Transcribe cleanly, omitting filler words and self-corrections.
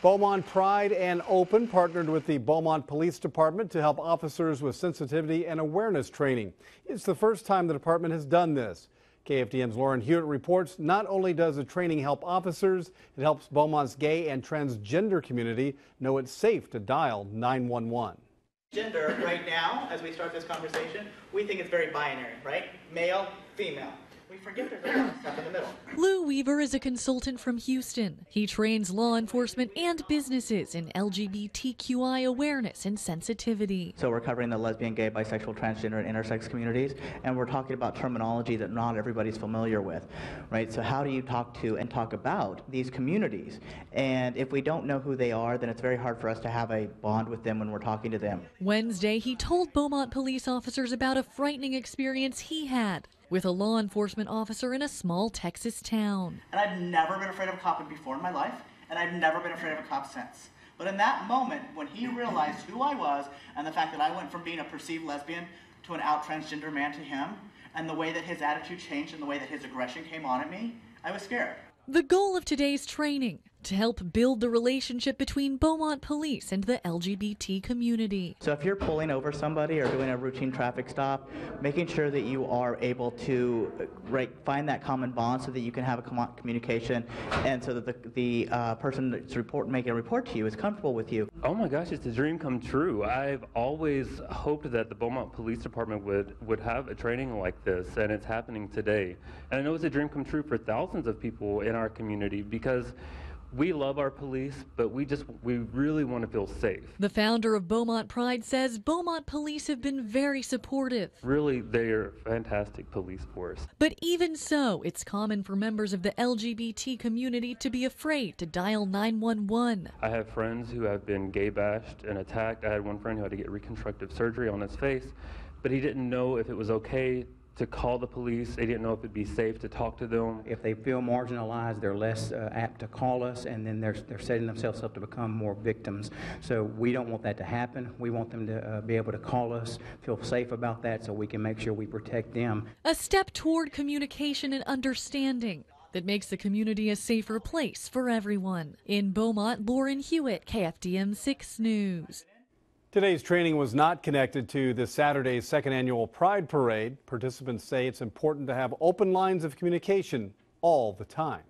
Beaumont Pride and Open partnered with the Beaumont Police Department to help officers with sensitivity and awareness training. It's the first time the department has done this. KFDM's Lauren Huet reports not only does the training help officers, it helps Beaumont's gay and transgender community know it's safe to dial 911. Gender right now, as we start this conversation, we think it's very binary, right? Male, female. We forget there's a lot of stuff in the middle. Lou Weaver is a consultant from Houston. He trains law enforcement and businesses in LGBTQI awareness and sensitivity. So we're covering the lesbian, gay, bisexual, transgender, and intersex communities, and we're talking about terminology that not everybody's familiar with, right? So how do you talk to and talk about these communities? And if we don't know who they are, then it's very hard for us to have a bond with them when we're talking to them. Wednesday, he told Beaumont police officers about a frightening experience he had with a law enforcement officer in a small Texas town. And I've never been afraid of a cop before in my life, and I've never been afraid of a cop since. But in that moment, when he realized who I was and the fact that I went from being a perceived lesbian to an out transgender man to him, and the way that his attitude changed and the way that his aggression came on at me, I was scared. The goal of today's training, to help build the relationship between Beaumont Police and the LGBT community. So if you're pulling over somebody or doing a routine traffic stop, making sure that you are able to find that common bond so that you can have a communication, and so that the person that's making a report to you is comfortable with you. Oh my gosh, it's a dream come true. I've always hoped that the Beaumont Police Department would have a training like this, and it's happening today. And I know it's a dream come true for thousands of people in our community, because we love our police, but we really want to feel safe. The founder of Beaumont Pride says Beaumont police have been very supportive. Really, they're a fantastic police force. But even so, it's common for members of the LGBT community to be afraid to dial 911. I have friends who have been gay bashed and attacked. I had one friend who had to get reconstructive surgery on his face, but he didn't know if it was okay to call the police. They didn't know if it'd be safe to talk to them. If they feel marginalized, they're less apt to call us, and then they're setting themselves up to become more victims. So we don't want that to happen. We want them to be able to call us, feel safe about that, so we can make sure we protect them. A step toward communication and understanding that makes the community a safer place for everyone. In Beaumont, Lauren Huet, KFDM 6 News. Today's training was not connected to this Saturday's second annual Pride Parade. Participants say it's important to have open lines of communication all the time.